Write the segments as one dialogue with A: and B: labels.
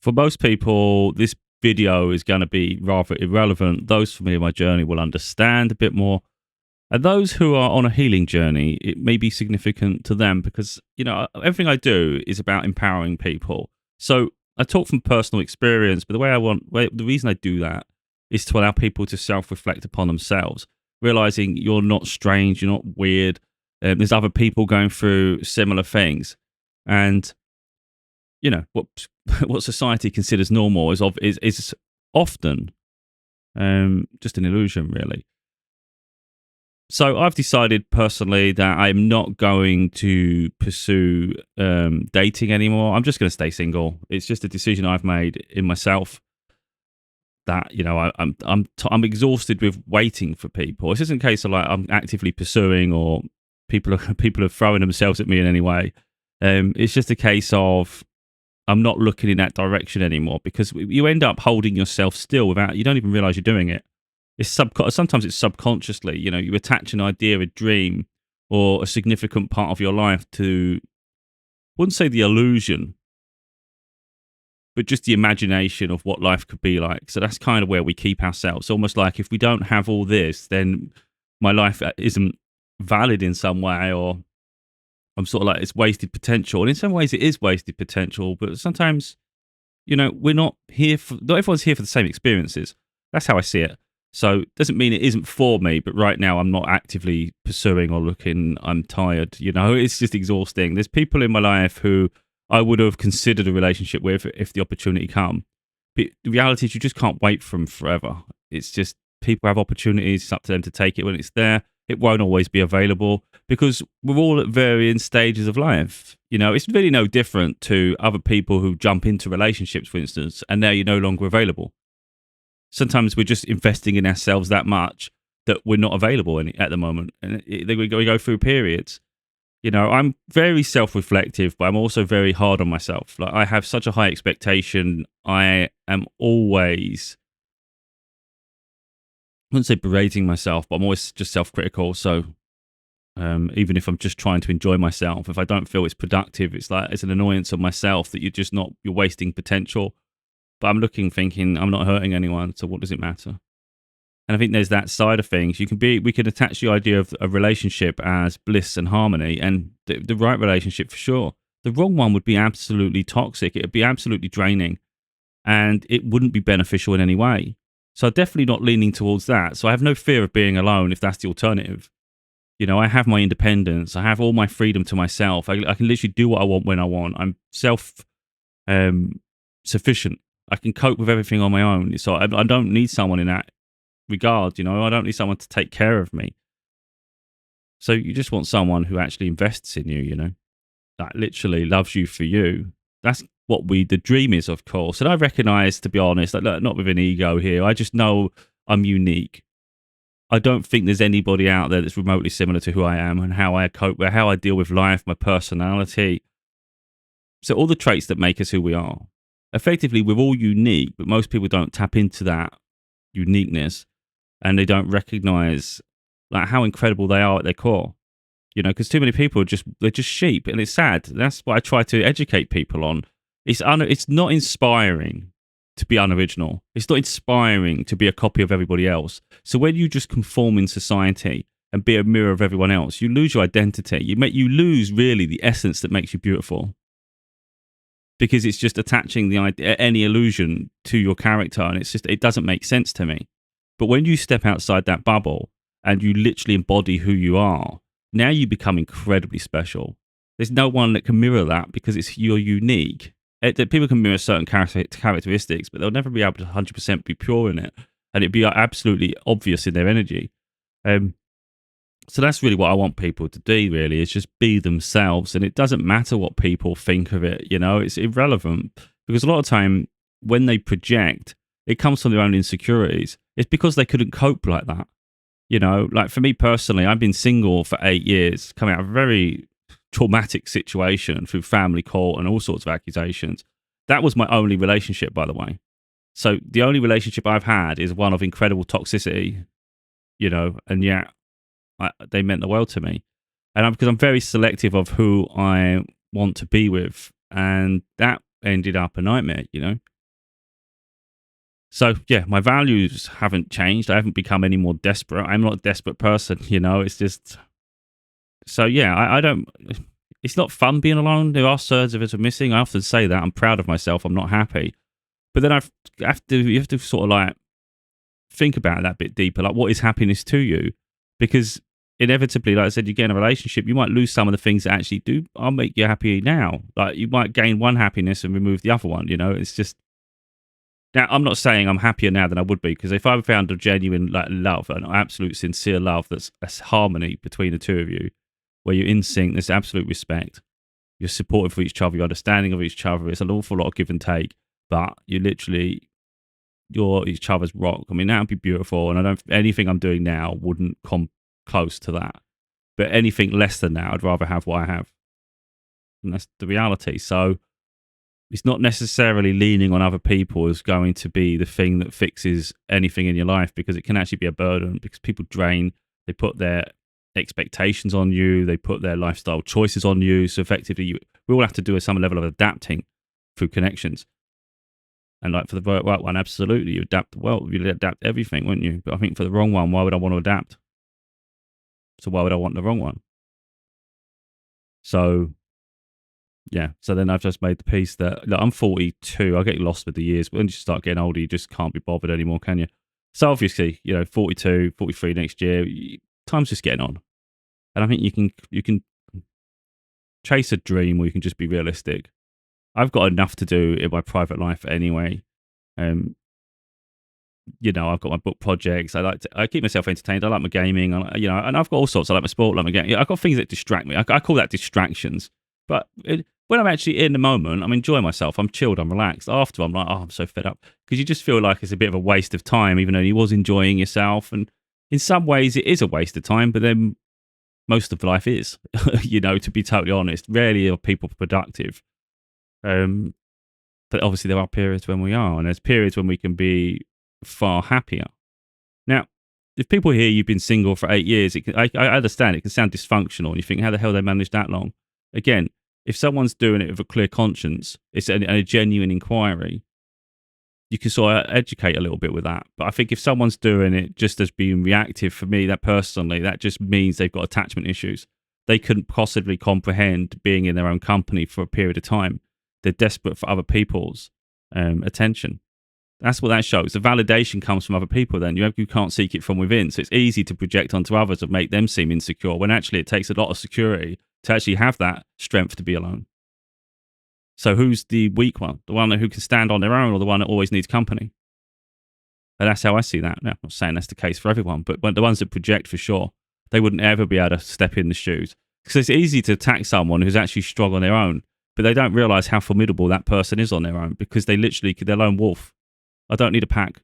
A: For most people, this video is going to be rather irrelevant. Those familiar with my journey will understand a bit more. And those who are on a healing journey, it may be significant to them because, everything I do is about empowering people. So I talk from personal experience, but the reason I do that is to allow people to self-reflect upon themselves, realizing you're not strange, you're not weird. There's other people going through similar things. And what what society considers normal is often just an illusion, really. So I've decided personally that I'm not going to pursue dating anymore. I'm just going to stay single. It's just a decision I've made in myself that I'm exhausted with waiting for people. This isn't a case of like I'm actively pursuing or people are throwing themselves at me in any way. It's just a case of I'm not looking in that direction anymore because you end up holding yourself still you don't even realize you're doing it. Sometimes it's subconsciously, you attach an idea, a dream, or a significant part of your life to, I wouldn't say the illusion, but just the imagination of what life could be like. So that's kind of where we keep ourselves. Almost like if we don't have all this, then my life isn't valid in some way, or I'm sort of like, it's wasted potential. And in some ways it is wasted potential, but sometimes, we're not everyone's here for the same experiences. That's how I see it. So it doesn't mean it isn't for me, but right now I'm not actively pursuing or looking. I'm tired, it's just exhausting. There's people in my life who I would have considered a relationship with if the opportunity come. But the reality is you just can't wait for them forever. It's just people have opportunities. It's up to them to take it when it's there. It won't always be available because we're all at varying stages of life. It's really no different to other people who jump into relationships, for instance, and now you're no longer available. Sometimes we're just investing in ourselves that much that we're not available at the moment. And we go through periods. I'm very self-reflective, but I'm also very hard on myself. Like I have such a high expectation. I am always, I wouldn't say berating myself, but I'm always just self-critical. So even if I'm just trying to enjoy myself, if I don't feel it's productive, it's like it's an annoyance of myself that you're wasting potential. But I'm thinking I'm not hurting anyone, so what does it matter? And I think there's that side of things. We can attach the idea of a relationship as bliss and harmony, and the right relationship for sure. The wrong one would be absolutely toxic. It would be absolutely draining, and it wouldn't be beneficial in any way. So I'm definitely not leaning towards that. So I have no fear of being alone if that's the alternative. I have my independence. I have all my freedom to myself. I can literally do what I want when I want. I'm sufficient. I can cope with everything on my own. So I don't need someone in that regard. I don't need someone to take care of me. So you just want someone who actually invests in you, that literally loves you for you. That's what the dream is, of course. And I recognize, to be honest, not with an ego here. I just know I'm unique. I don't think there's anybody out there that's remotely similar to who I am and how I cope, how I deal with life, my personality. So all the traits that make us who we are. Effectively, we're all unique, but most people don't tap into that uniqueness and they don't recognize like how incredible they are at their core. Because too many people they're just sheep, and it's sad. That's what I try to educate people on. It's not inspiring to be unoriginal. It's not inspiring to be a copy of everybody else. So when you just conform in society and be a mirror of everyone else, you lose your identity. You lose really the essence that makes you beautiful. Because it's just attaching any illusion to your character, and it doesn't make sense to me. But when you step outside that bubble and you literally embody who you are, now you become incredibly special. There's no one that can mirror that because you're unique. People can mirror certain characteristics, but they'll never be able to 100% be pure in it, and it'd be absolutely obvious in their energy. So that's really what I want people to do, really, is just be themselves. And it doesn't matter what people think of it, it's irrelevant. Because a lot of time when they project, it comes from their own insecurities. It's because they couldn't cope like that. Like for me personally, I've been single for 8 years, coming out of a very traumatic situation through family court and all sorts of accusations. That was my only relationship, by the way. So the only relationship I've had is one of incredible toxicity, and yet they meant the world to me. And because I'm very selective of who I want to be with. And that ended up a nightmare, So yeah, my values haven't changed. I haven't become any more desperate. I'm not a desperate person, it's just, so yeah, I don't, it's not fun being alone. There are thirds of it are missing. I often say that I'm proud of myself. I'm not happy. But then you have to sort of like think about that a bit deeper. Like, what is happiness to you? Because inevitably, like I said, you get in a relationship, you might lose some of the things that actually I'll make you happy now. Like, you might gain one happiness and remove the other one. It's just, now I'm not saying I'm happier now than I would be, because if I found a genuine like love, an absolute sincere love, that's a harmony between the two of you, where you're in sync, there's absolute respect, you're supportive of each other, you're understanding of each other. It's an awful lot of give and take, but you're each other's rock. I mean, that would be beautiful, and I don't, anything I'm doing now wouldn't come close to that. But anything less than that, I'd rather have what I have, and that's the reality. So it's not necessarily leaning on other people is going to be the thing that fixes anything in your life, because it can actually be a burden, because people drain, they put their expectations on you, they put their lifestyle choices on you. So effectively, we all have to do some level of adapting through connections. And like for the right one, absolutely, you adapt the world, you adapt everything, wouldn't you? But I think for the wrong one, why would I want to adapt? So why would I want the wrong one? So yeah, so then I've just made the peace that, look, I'm 42. I get lost with the years, but when you start getting older, you just can't be bothered anymore, can you? So obviously, 42, 43 next year, time's just getting on. And I think you can chase a dream, or you can just be realistic. I've got enough to do in my private life anyway. I've got my book projects. I keep myself entertained. I like my gaming. And I've got all sorts. I like my sport. I like my game. I've got things that distract me. I call that distractions. But when I'm actually in the moment, I'm enjoying myself. I'm chilled. I'm relaxed. After, I'm like, oh, I'm so fed up, because you just feel like it's a bit of a waste of time, even though you was enjoying yourself. And in some ways, it is a waste of time. But then most of life is, to be totally honest. Rarely are people productive. But obviously, there are periods when we are, and there's periods when we can be far happier. Now, if people hear you've been single for 8 years, I understand it can sound dysfunctional, and you think, how the hell they managed that long? Again, if someone's doing it with a clear conscience, it's a genuine inquiry, you can sort of educate a little bit with that. But I think if someone's doing it just as being reactive, for me, that personally, that just means they've got attachment issues. They couldn't possibly comprehend being in their own company for a period of time. They're desperate for other people's attention. That's what that shows. The validation comes from other people then. You can't seek it from within. So it's easy to project onto others and make them seem insecure, when actually it takes a lot of security to actually have that strength to be alone. So who's the weak one? The one who can stand on their own, or the one that always needs company? And that's how I see that. Now, I'm not saying that's the case for everyone, but the ones that project, for sure, they wouldn't ever be able to step in the shoes. Because it's easy to attack someone who's actually strong on their own, but they don't realize how formidable that person is on their own, because they're lone wolf. I don't need a pack.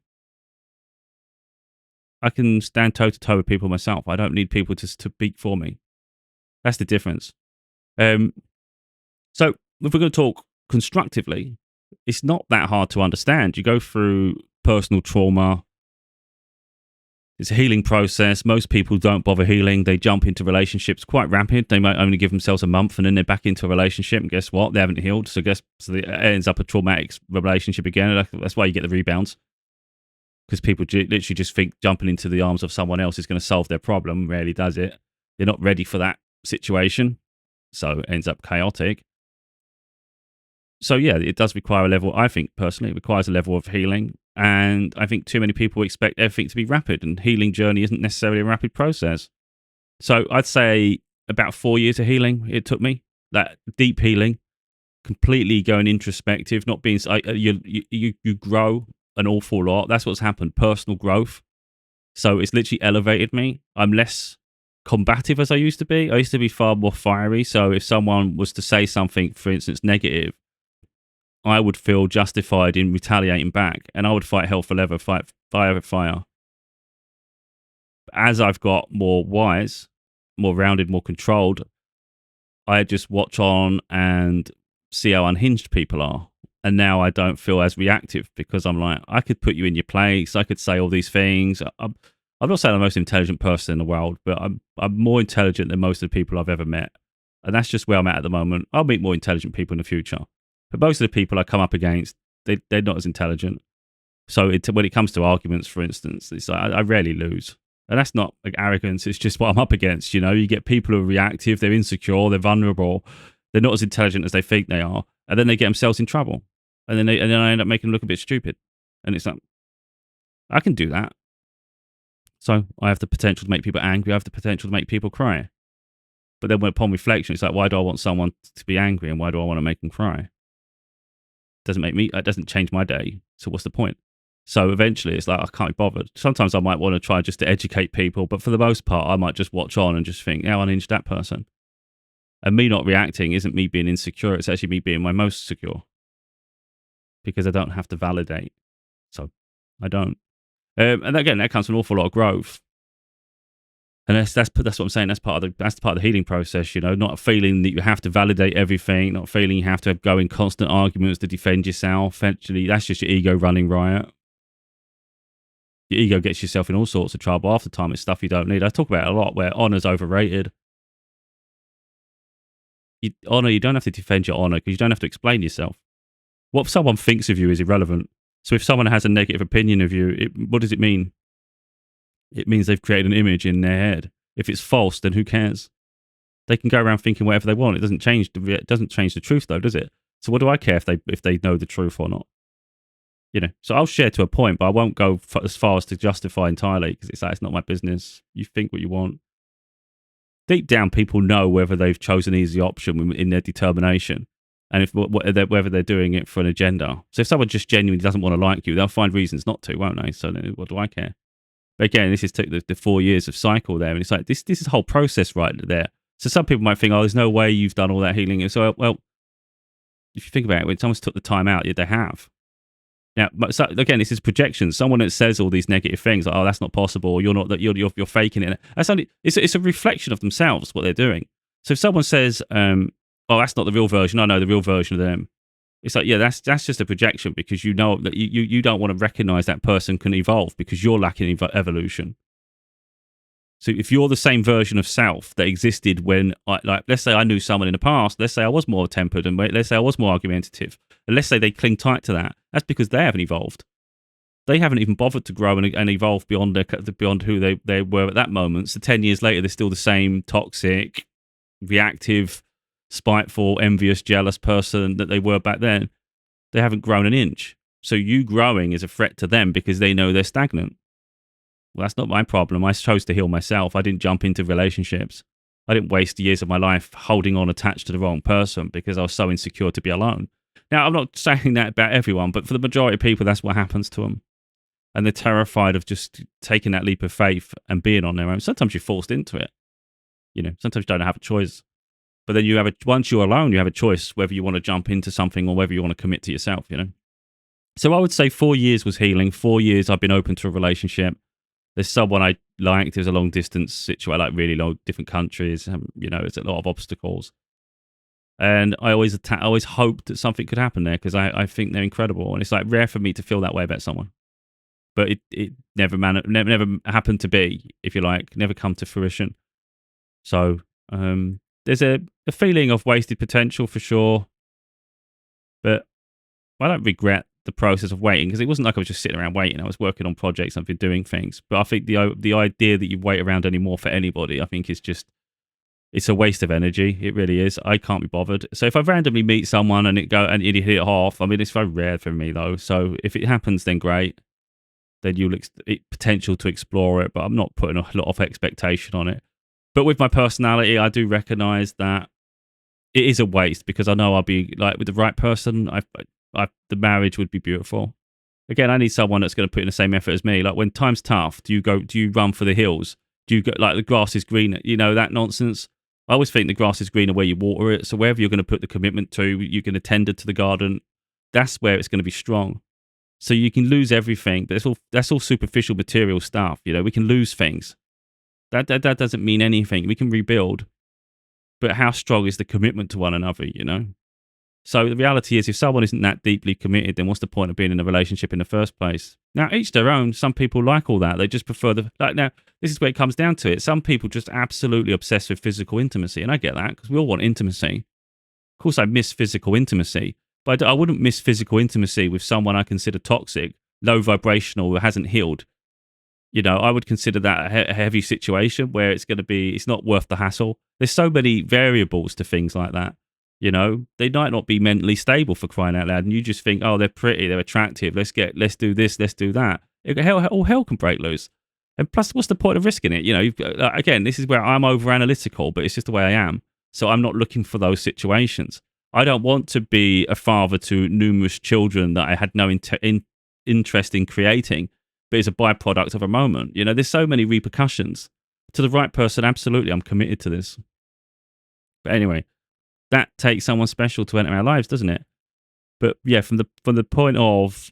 A: I can stand toe to toe with people myself. I don't need people to speak for me. That's the difference. So if we're going to talk constructively, it's not that hard to understand. You go through personal trauma. It's a healing process. Most people don't bother healing. They jump into relationships quite rapid. They might only give themselves a month, and then they're back into a relationship. And guess what? They haven't healed. So it ends up a traumatic relationship again. That's why you get the rebounds. Because people literally just think jumping into the arms of someone else is going to solve their problem. Rarely does it. They're not ready for that situation. So it ends up chaotic. So yeah, it does require a level, I think personally, it requires a level of healing. And I think too many people expect everything to be rapid, and healing journey isn't necessarily a rapid process. So I'd say about 4 years of healing it took me. That deep healing, completely going introspective, not being, you grow an awful lot. That's what's happened, personal growth. So it's literally elevated me. I'm less combative as I used to be. I used to be far more fiery. So if someone was to say something, for instance, negative, I would feel justified in retaliating back, and I would fight hell for leather, fight fire with fire. As I've got more wise, more rounded, more controlled, I just watch on and see how unhinged people are. And now I don't feel as reactive, because I'm like, I could put you in your place. I could say all these things. I'm not saying I'm the most intelligent person in the world, but I'm more intelligent than most of the people I've ever met. And that's just where I'm at the moment. I'll meet more intelligent people in the future. But most of the people I come up against, they're not as intelligent. So when it comes to arguments, for instance, it's like I rarely lose. And that's not like arrogance. It's just what I'm up against. You get people who are reactive, they're insecure, they're vulnerable, they're not as intelligent as they think they are, and then they get themselves in trouble, and then I end up making them look a bit stupid. And it's like, I can do that. So I have the potential to make people angry. I have the potential to make people cry. But then upon reflection, it's like, why do I want someone to be angry, and why do I want to make them cry? It doesn't change my day. So what's the point? So eventually it's like, I can't be bothered. Sometimes I might want to try just to educate people, but for the most part, I might just watch on and just think, how unhinged that person. And me not reacting isn't me being insecure. It's actually me being my most secure, because I don't have to validate. So I don't. And again, that comes from an awful lot of growth. And that's what I'm saying. That's part of the healing process. Not feeling that you have to validate everything, not feeling you have to go in constant arguments to defend yourself. Eventually, that's just your ego running riot. Your ego gets yourself in all sorts of trouble. Half the time, it's stuff you don't need. I talk about it a lot, where honor's overrated. You don't have to defend your honor, because you don't have to explain yourself. What someone thinks of you is irrelevant. So if someone has a negative opinion of you, what does it mean? It means they've created an image in their head. If it's false, then who cares? They can go around thinking whatever they want. It doesn't change the truth, though, does it? So what do I care if they know the truth or not? So I'll share to a point, but I won't go as far as to justify entirely, because it's not my business. You think what you want. Deep down, people know whether they've chosen the easy option in their determination, and whether they're doing it for an agenda. So if someone just genuinely doesn't want to like you, they'll find reasons not to, won't they? So what do I care? But again, this is the 4 years of cycle there, and it's like this is a whole process right there. So some people might think, oh, there's no way you've done all that healing. So, well, if you think about it, when someone's took the time out, they have. Now, so again, this is projection. Someone that says all these negative things, like, oh, that's not possible, or you're faking it. It's a reflection of themselves, what they're doing. So if someone says, oh, that's not the real version, I know the real version of them. It's like, yeah, that's just a projection, because you know that you don't want to recognize that person can evolve, because you're lacking evolution. So if you're the same version of self that existed when, let's say I knew someone in the past, let's say I was more tempered, and let's say I was more argumentative, and let's say they cling tight to that, that's because they haven't evolved. They haven't even bothered to grow and evolve beyond who they were at that moment. So 10 years later, they're still the same toxic, reactive, spiteful, envious, jealous person that they were back then. They haven't grown an inch. So you growing is a threat to them, because they know they're stagnant. Well, that's not my problem. I chose to heal myself. I didn't jump into relationships. I didn't waste years of my life holding on attached to the wrong person because I was so insecure to be alone. Now, I'm not saying that about everyone, but for the majority of people, that's what happens to them. And they're terrified of just taking that leap of faith and being on their own. Sometimes you're forced into it. Sometimes you don't have a choice. But then once you're alone, you have a choice whether you want to jump into something or whether you want to commit to yourself, So I would say 4 years was healing. 4 years I've been open to a relationship. There's someone I liked. It was a long distance situation, like really long, different countries. It's a lot of obstacles. And I always hoped that something could happen there, because I think they're incredible. And it's like rare for me to feel that way about someone. But it never happened to be, if you like, never come to fruition. So there's a feeling of wasted potential for sure. But I don't regret the process of waiting, because it wasn't like I was just sitting around waiting. I was working on projects, I've been doing things. But I think the idea that you wait around anymore for anybody, I think it's a waste of energy. It really is. I can't be bothered. So if I randomly meet someone and it hit it off, I mean, it's very rare for me though. So if it happens, then great. Then you'll potential to explore it, but I'm not putting a lot of expectation on it. But with my personality, I do recognize that it is a waste, because I know I'll be like, with the right person, the marriage would be beautiful. Again, I need someone that's going to put in the same effort as me. Like when time's tough, do you run for the hills? Do you go like the grass is greener? That nonsense. I always think the grass is greener where you water it. So wherever you're going to put the commitment to, you're going to tend to the garden. That's where it's going to be strong. So you can lose everything, but that's all superficial material stuff. We can lose things. That doesn't mean anything. We can rebuild. But how strong is the commitment to one another, So the reality is, if someone isn't that deeply committed, then what's the point of being in a relationship in the first place? Now, each their own. Some people like all that. They just prefer now, this is where it comes down to it. Some people just absolutely obsessed with physical intimacy. And I get that, because we all want intimacy. Of course, I miss physical intimacy. But I wouldn't miss physical intimacy with someone I consider toxic low vibrational, hasn't healed, I would consider that a heavy situation where it's not worth the hassle. There's so many variables to things like that. They might not be mentally stable, for crying out loud, and you just think, oh, they're pretty, they're attractive. Let's do this, let's do that. All hell can break loose. And plus, what's the point of risking it? Again, this is where I'm over analytical, but it's just the way I am. So I'm not looking for those situations. I don't want to be a father to numerous children that I had no interest in creating, but it's a byproduct of a moment. There's so many repercussions. To the right person, absolutely, I'm committed to this. But anyway, that takes someone special to enter our lives, doesn't it? But yeah, from the point of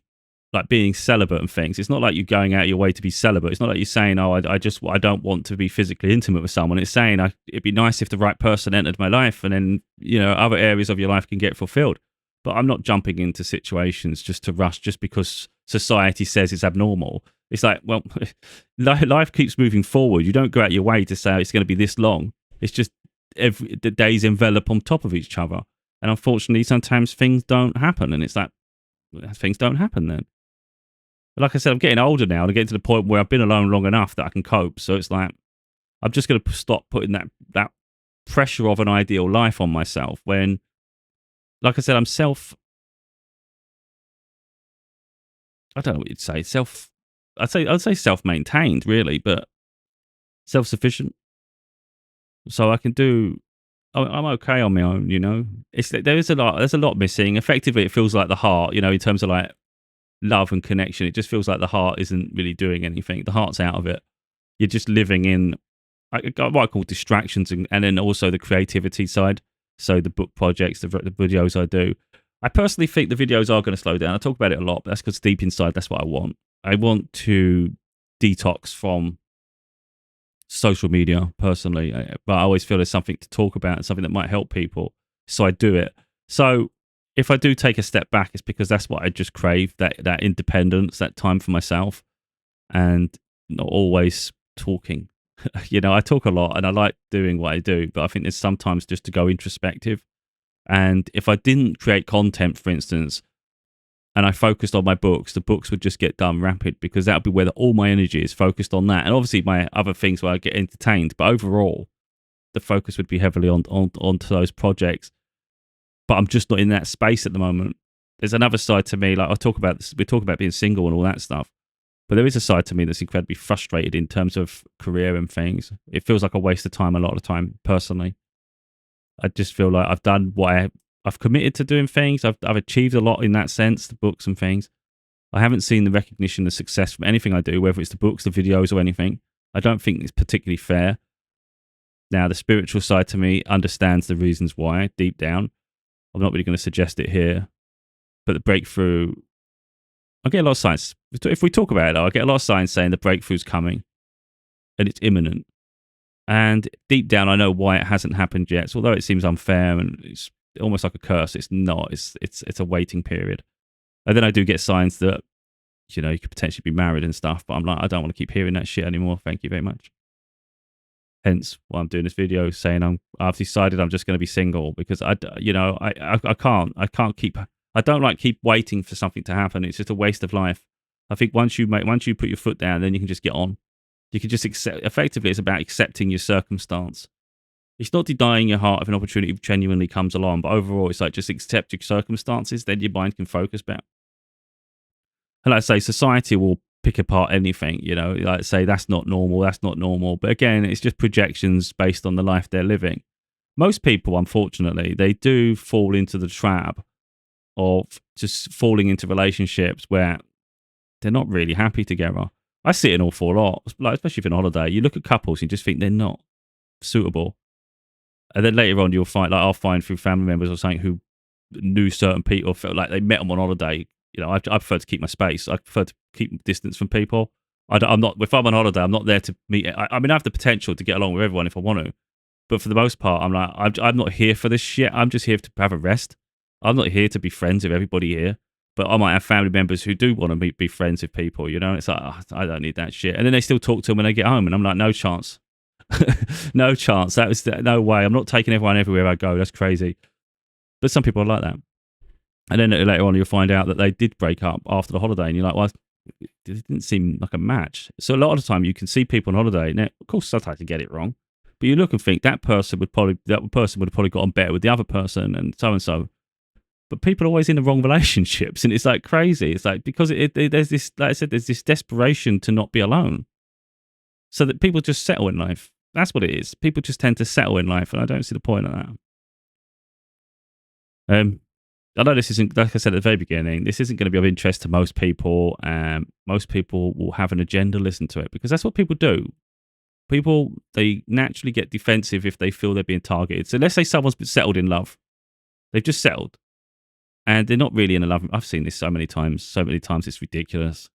A: like being celibate and things, it's not like you're going out of your way to be celibate. It's not like you're saying, oh, I don't want to be physically intimate with someone. It's saying it'd be nice if the right person entered my life, and then other areas of your life can get fulfilled. But I'm not jumping into situations just to rush, just because society says it's abnormal. It's like, well, life keeps moving forward. You don't go out your way to say it's going to be this long. It's just the days envelop on top of each other. And unfortunately, sometimes things don't happen. And it's like, things don't happen then. But like I said, I'm getting older now, and I'm getting to the point where I've been alone long enough that I can cope. So it's like, I'm just going to stop putting that pressure of an ideal life on myself when, like I said, I don't know what you'd say, I'd say self-maintained, really, but self-sufficient. So I can I'm okay on my own, there's a lot missing. Effectively, it feels like the heart, in terms of like love and connection. It just feels like the heart isn't really doing anything. The heart's out of it. You're just living in what I call distractions, and then also the creativity side. So the book projects, the videos I do. I personally think the videos are going to slow down. I talk about it a lot, but that's because deep inside, that's what I want. I want to detox from social media personally, but I always feel there's something to talk about and something that might help people. So I do it. So if I do take a step back, it's because that's what I just crave, that independence, that time for myself, and not always talking. I talk a lot and I like doing what I do, but I think there's sometimes just to go introspective. And if I didn't create content, for instance, and I focused on my books, the books would just get done rapid, because that would be where all my energy is focused on that. And obviously my other things where I get entertained, but overall, the focus would be heavily onto those projects. But I'm just not in that space at the moment. There's another side to me, like we talk about being single and all that stuff. But there is a side to me that's incredibly frustrated in terms of career and things. It feels like a waste of time a lot of the time, personally. I just feel like I've done what I've committed to doing things. I've achieved a lot in that sense, the books and things. I haven't seen the recognition, the success from anything I do, whether it's the books, the videos, or anything. I don't think it's particularly fair. Now, the spiritual side to me understands the reasons why, deep down. I'm not really going to suggest it here. But the breakthrough, I get a lot of signs. If we talk about it, I get a lot of signs saying the breakthrough's coming and it's imminent. And deep down, I know why it hasn't happened yet. So although it seems unfair and it's almost like a curse, it's not. It's a waiting period. And then I do get signs that, you could potentially be married and stuff. But I'm like, I don't want to keep hearing that shit anymore. Thank you very much. Hence why I'm doing this video, saying I've decided I'm just going to be single, because I can't keep waiting for something to happen. It's just a waste of life. I think once you put your foot down, then you can just get on. You can just accept. Effectively, it's about accepting your circumstance. It's not denying your heart if an opportunity genuinely comes along, but overall, it's like just accept your circumstances. Then your mind can focus better. And like I say, society will pick apart anything. Like say that's not normal. That's not normal. But again, it's just projections based on the life they're living. Most people, unfortunately, they do fall into the trap of just falling into relationships where they're not really happy together. I see it an awful lot, like especially if you're on holiday. You look at couples, and you just think they're not suitable, and then later on you'll find, like I'll find through family members or something who knew certain people, felt like they met them on holiday. I prefer to keep my space. I prefer to keep distance from people. I'm not. If I'm on holiday, I'm not there to meet. I mean, I have the potential to get along with everyone if I want to, but for the most part, I'm like, I'm not here for this shit. I'm just here to have a rest. I'm not here to be friends with everybody here. But I might have family members who do want to be friends with people, It's like, I don't need that shit. And then they still talk to them when they get home. And I'm like, no chance. No chance. No way. I'm not taking everyone everywhere I go. That's crazy. But some people are like that. And then later on, you'll find out that they did break up after the holiday. And you're like, well, It didn't seem like a match. So a lot of the time, you can see people on holiday. Now, of course, sometimes you get it wrong, but you look and think that person would have probably gotten better with the other person, and so and so. But people are always in the wrong relationships, and it's like crazy. It's like because there's this, like I said, there's this desperation to not be alone, so that people just settle in life. That's what it is. People just tend to settle in life, and I don't see the point of that. I know this isn't, like I said at the very beginning, this isn't going to be of interest to most people. Most people will have an agenda, listen to it, because that's what people do. People, they naturally get defensive if they feel they're being targeted. So let's say someone's been settled in love. They've just settled and they're not really in a love. I've seen this so many times, it's ridiculous.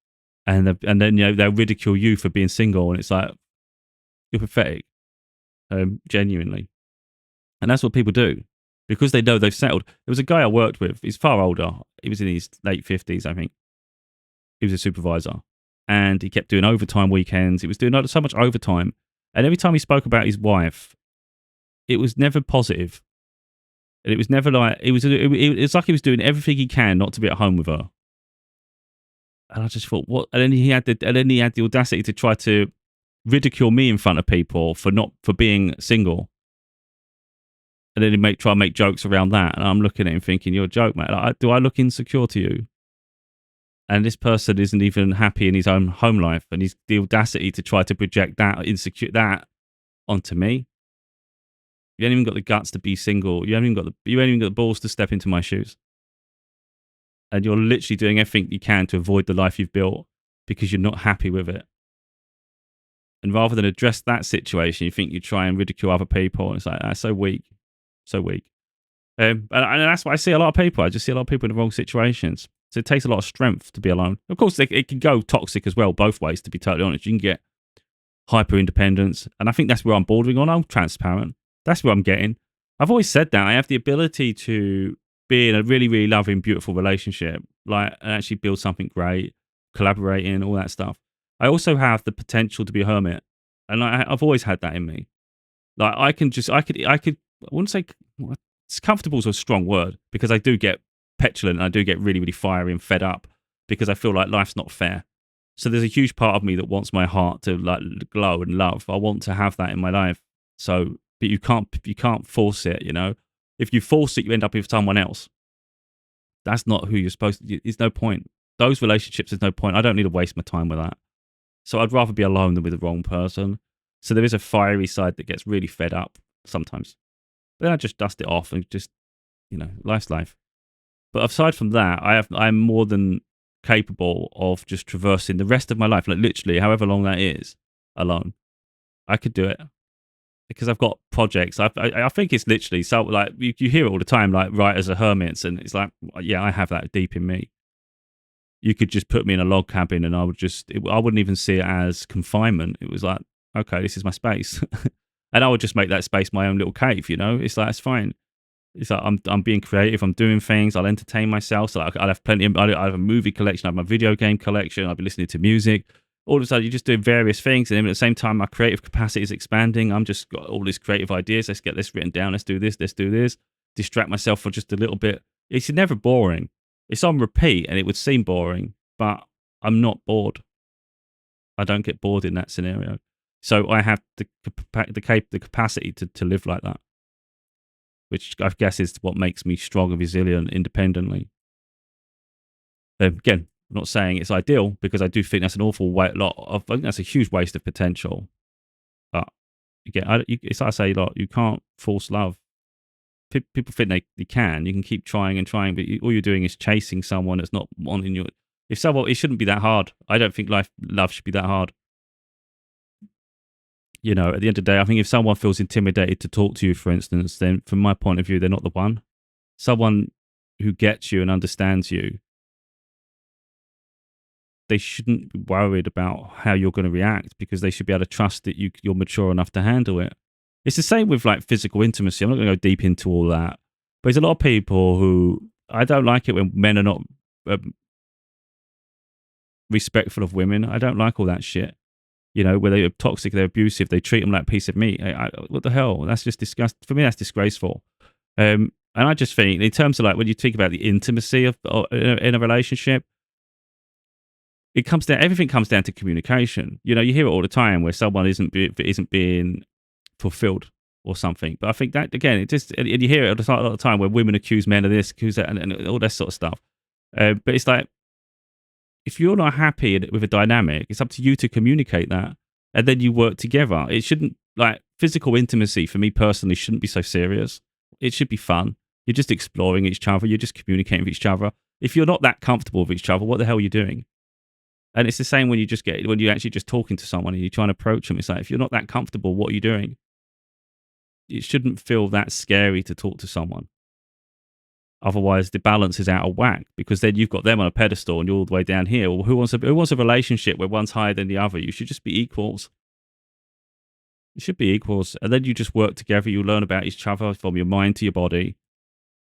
A: And then, they'll ridicule you for being single. And it's like, you're pathetic, genuinely. And that's what people do because they know they've settled. There was a guy I worked with. He's far older. He was in his late 50s, I think. He was a supervisor. And he kept doing overtime weekends. He was doing so much overtime. And every time he spoke about his wife, it was never positive. And it was never like, it's like he was doing everything he can not to be at home with her. And I just thought, what? And then he had the audacity to try to ridicule me in front of people for being single. And then he try and make jokes around that. And I'm looking at him thinking, you're a joke, mate. Like, do I look insecure to you? And this person isn't even happy in his own home life. And he's the audacity to try to project that onto me. You ain't even got the guts to be single. You ain't even got the balls to step into my shoes. And you're literally doing everything you can to avoid the life you've built because you're not happy with it. And rather than address that situation, you think you try and ridicule other people. And it's like, that's so weak. So weak. And that's why I see a lot of people. I just see a lot of people in the wrong situations. So it takes a lot of strength to be alone. Of course, it can go toxic as well, both ways, to be totally honest. You can get hyper independence. And I think that's where I'm bordering on. I'm transparent. That's where I'm getting. I've always said that. I have the ability to be in a really, really loving, beautiful relationship, and actually build something great, collaborating, all that stuff. I also have the potential to be a hermit. And I've always had that in me. Like I wouldn't say it's comfortable is a strong word because I do get petulant and I do get really, really fiery and fed up because I feel like life's not fair. So there's a huge part of me that wants my heart to like glow and love. I want to have that in my life. So, but you can't force it, If you force it, you end up with someone else. That's not who you're supposed to. There's no point. Those relationships, there's no point. I don't need to waste my time with that. So I'd rather be alone than with the wrong person. So there is a fiery side that gets really fed up sometimes. But then I just dust it off and just, life's life. But aside from that, I'm more than capable of just traversing the rest of my life, like literally however long that is, alone. I could do it because I've got projects. I think it's literally so like you hear it all the time, like writers are hermits, and it's like, yeah, I have that deep in me. You could just put me in a log cabin, and I wouldn't even see it as confinement. It was like, okay, this is my space. And I would just make that space my own little cave, It's like, it's fine. It's like, I'm being creative. I'm doing things. I'll entertain myself. So I'll have I'll have a movie collection. I have my video game collection. I'll be listening to music. All of a sudden, you're just doing various things. And then at the same time, my creative capacity is expanding. I'm just got all these creative ideas. Let's get this written down. Let's do this. Let's do this. Distract myself for just a little bit. It's never boring. It's on repeat and it would seem boring, but I'm not bored. I don't get bored in that scenario. So I have the capacity to live like that, which I guess is what makes me strong and resilient independently. Again, I'm not saying it's ideal because I do think that's an awful I think that's a huge waste of potential. But again, it's like I say, you can't force love. People think they can. You can keep trying and trying, but all you're doing is chasing someone that's not wanting you. It shouldn't be that hard. I don't think love should be that hard. At the end of the day, I think if someone feels intimidated to talk to you, for instance, then from my point of view, they're not the one. Someone who gets you and understands you, they shouldn't be worried about how you're going to react because they should be able to trust that you're mature enough to handle it. It's the same with like physical intimacy. I'm not going to go deep into all that, but there's a lot of people who I don't like it when men are not respectful of women. I don't like all that shit. Where they're toxic, they're abusive, they treat them like a piece of meat. What the hell? That's just disgusting. For me, that's disgraceful. And I just think, in terms of like when you think about the intimacy of in a relationship, it comes down. Everything comes down to communication. You know, you hear it all the time where someone isn't being fulfilled or something. But I think that again, and you hear it all the time where women accuse men of this, accuse that, and all that sort of stuff. But it's like, if you're not happy with a dynamic, it's up to you to communicate that, and then you work together. It shouldn't, like, physical intimacy for me personally shouldn't be so serious. It should be fun. You're just exploring each other. You're just communicating with each other. If you're not that comfortable with each other, what the hell are you doing? And it's the same when you actually just talking to someone and you try and approach them. It's like, if you're not that comfortable, what are you doing? It shouldn't feel that scary to talk to someone. Otherwise, the balance is out of whack, because then you've got them on a pedestal and you're all the way down here. Well, who wants a relationship where one's higher than the other? You should just be equals. You should be equals. And then you just work together. You learn about each other from your mind to your body,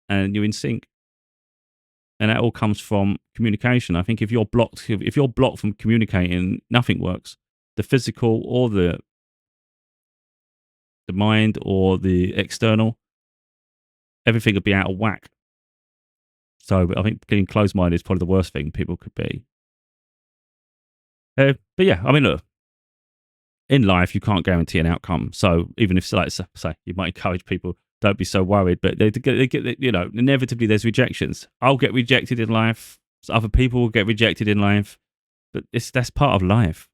A: and you're in sync. And that all comes from communication. I think if you're blocked from communicating, nothing works. The physical or the mind or the external, everything will be out of whack. So I think being closed-minded is probably the worst thing people could be. But yeah, I mean, look, in life, you can't guarantee an outcome. So even if, like, say, you might encourage people, don't be so worried. But they get, you know, inevitably there's rejections. I'll get rejected in life. Other people will get rejected in life. But that's part of life.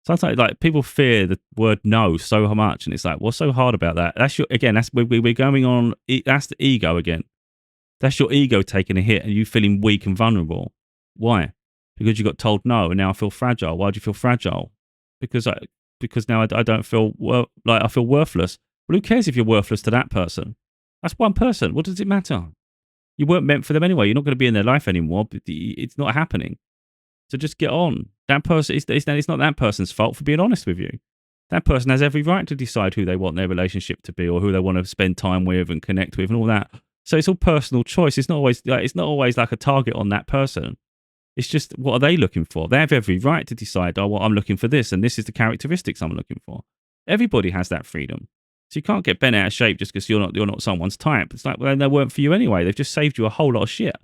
A: Sometimes, like, people fear the word no so much, and it's like, what's so hard about that? That's we're going on. That's the ego again. That's your ego taking a hit and you feeling weak and vulnerable. Why? Because you got told no, and now I feel fragile. Why do you feel fragile? Because now I don't feel like I feel worthless. Well, who cares if you're worthless to that person? That's one person. What does it matter? You weren't meant for them anyway. You're not going to be in their life anymore. But it's not happening. So just get on. That person, it's not that person's fault for being honest with you. That person has every right to decide who they want their relationship to be, or who they want to spend time with and connect with, and all that. So it's all personal choice. It's not always like a target on that person. It's just, what are they looking for? They have every right to decide, oh, well, I'm looking for this, and this is the characteristics I'm looking for. Everybody has that freedom. So you can't get bent out of shape just because you're not someone's type. It's like, well, they weren't for you anyway. They've just saved you a whole lot of shit.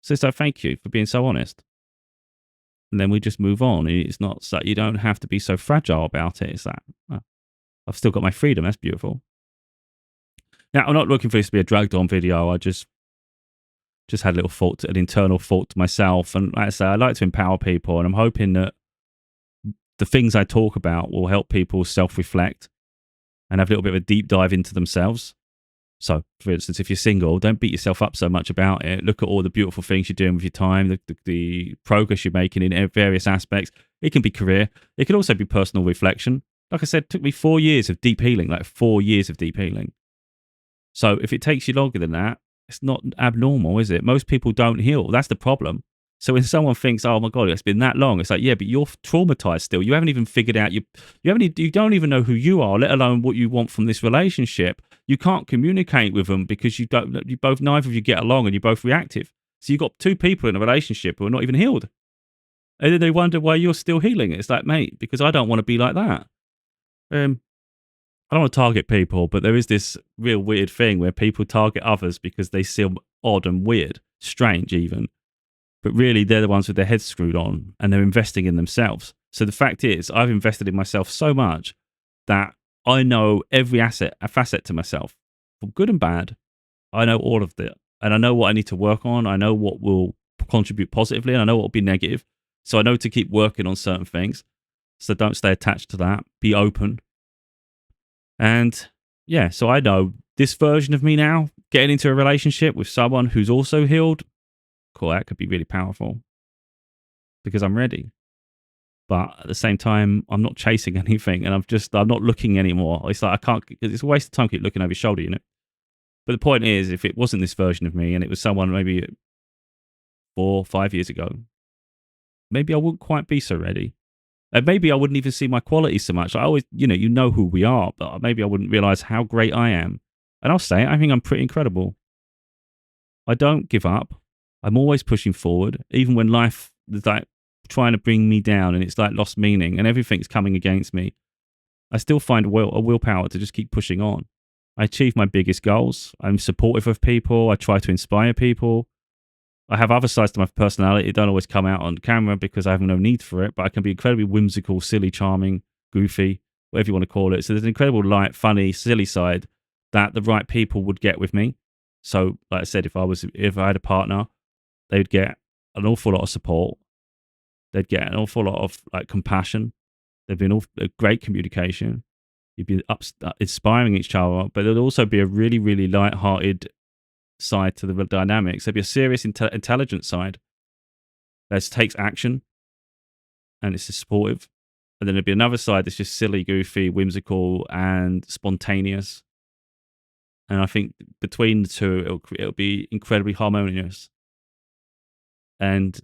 A: So it's like, thank you for being so honest. And then we just move on. It's not so, you don't have to be so fragile about it. It's like, well, I've still got my freedom. That's beautiful. Now, I'm not looking for this to be a dragged on video. I just had an internal thought to myself. And like I say, I like to empower people, and I'm hoping that the things I talk about will help people self-reflect and have a little bit of a deep dive into themselves. So, for instance, if you're single, don't beat yourself up so much about it. Look at all the beautiful things you're doing with your time, the progress you're making in various aspects. It can be career. It can also be personal reflection. Like I said, it took me 4 years of deep healing, like 4 years of deep healing. So if it takes you longer than that, it's not abnormal, is it? Most people don't heal. That's the problem. So when someone thinks, oh my God, it's been that long, it's like, yeah, but you're traumatized still. You haven't even figured out, you don't even know who you are, let alone what you want from this relationship. You can't communicate with them because neither of you get along, and you're both reactive. So you've got two people in a relationship who are not even healed. And then they wonder why you're still healing. It's like, mate, because I don't want to be like that. I don't want to target people, but there is this real weird thing where people target others because they seem odd and weird, strange even. But really, they're the ones with their heads screwed on, and they're investing in themselves. So the fact is, I've invested in myself so much that I know every facet to myself, from good and bad. I know all of it, and I know what I need to work on. I know what will contribute positively, and I know what will be negative. So I know to keep working on certain things. So don't stay attached to that. Be open. And yeah, so I know this version of me now, getting into a relationship with someone who's also healed, cool, that could be really powerful because I'm ready. But at the same time, I'm not chasing anything, and I'm not looking anymore. It's like, it's a waste of time to keep looking over your shoulder, you know? But the point is, if it wasn't this version of me and it was someone maybe 4 or 5 years ago, maybe I wouldn't quite be so ready. And maybe I wouldn't even see my qualities so much. I always, you know who we are, but maybe I wouldn't realize how great I am. And I'll say it, I think I'm pretty incredible. I don't give up. I'm always pushing forward, even when life is like trying to bring me down and it's like lost meaning and everything's coming against me. I still find a willpower to just keep pushing on. I achieve my biggest goals. I'm supportive of people. I try to inspire people. I have other sides to my personality. It don't always come out on camera because I have no need for it, but I can be incredibly whimsical, silly, charming, goofy, whatever you want to call it. So there's an incredible, light, funny, silly side that the right people would get with me. So, like I said, if I had a partner, they'd get an awful lot of support. They'd get an awful lot of like compassion. There'd be a great communication. You'd be inspiring each other, but there'd also be a really, really light-hearted side to the dynamics. There'd be a serious, intelligent side that takes action and it's just supportive. And then there'd be another side that's just silly, goofy, whimsical, and spontaneous. And I think between the two, it'll be incredibly harmonious. And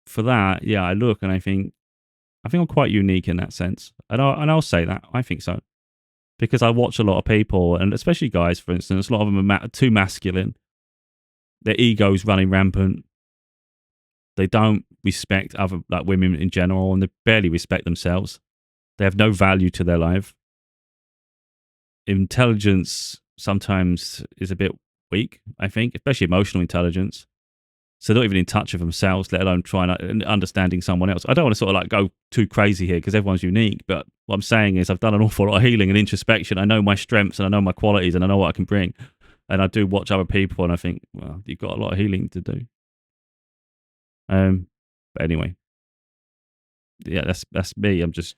A: for that, yeah, I look and I think I'm quite unique in that sense. And I'll say that. I think so. Because I watch a lot of people, and especially guys, for instance, a lot of them are too masculine. Their ego's running rampant. They don't respect other like women in general, and they barely respect themselves. They have no value to their life. Intelligence sometimes is a bit weak, I think, especially emotional intelligence. So they're not even in touch with themselves, let alone trying to understanding someone else. I don't want to sort of like go too crazy here because everyone's unique. But what I'm saying is I've done an awful lot of healing and introspection. I know my strengths and I know my qualities and I know what I can bring. And I do watch other people and I think, well, you've got a lot of healing to do. But anyway, yeah, that's me. I'm just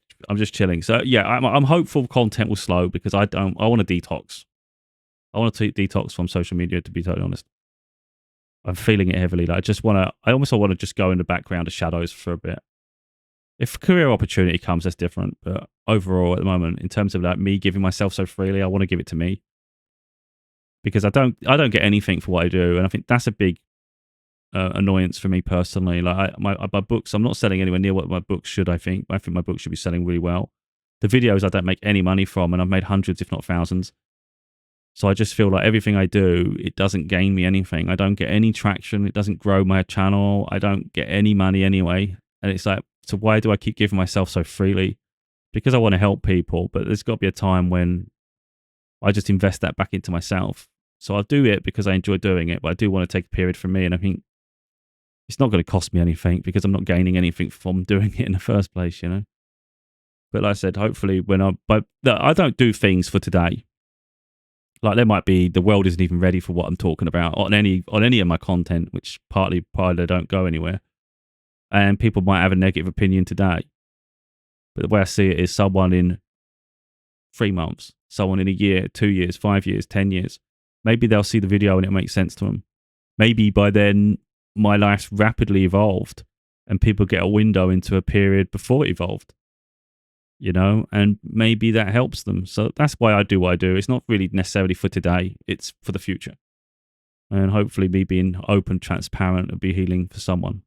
A: chilling. So yeah, I'm hopeful content will slow because I want to detox. I want to detox from social media, to be totally honest. I'm feeling it heavily. Like I almost want to just go in the background of shadows for a bit. If career opportunity comes, that's different. But overall, at the moment, in terms of like me giving myself so freely, I want to give it to me because I don't get anything for what I do, and I think that's a big annoyance for me personally. Like my books, I'm not selling anywhere near what my books should. I think my books should be selling really well. The videos I don't make any money from, and I've made hundreds, if not thousands. So I just feel like everything I do, it doesn't gain me anything. I don't get any traction. It doesn't grow my channel. I don't get any money anyway. And it's like, so why do I keep giving myself so freely? Because I want to help people, but there's got to be a time when I just invest that back into myself. So I'll do it because I enjoy doing it, but I do want to take a period for me. And I think it's not going to cost me anything because I'm not gaining anything from doing it in the first place, you know? But like I said, hopefully but I don't do things for today. Like there might be the world isn't even ready for what I'm talking about on any of my content, which partly they don't go anywhere, and people might have a negative opinion today. But the way I see it is, someone in 3 months, someone in a year, 2 years, 5 years, 10 years, maybe they'll see the video and it makes sense to them. Maybe by then my life's rapidly evolved, and people get a window into a period before it evolved. You know, and maybe that helps them. So that's why I do what I do. It's not really necessarily for today, it's for the future. And hopefully me being open, transparent will be healing for someone.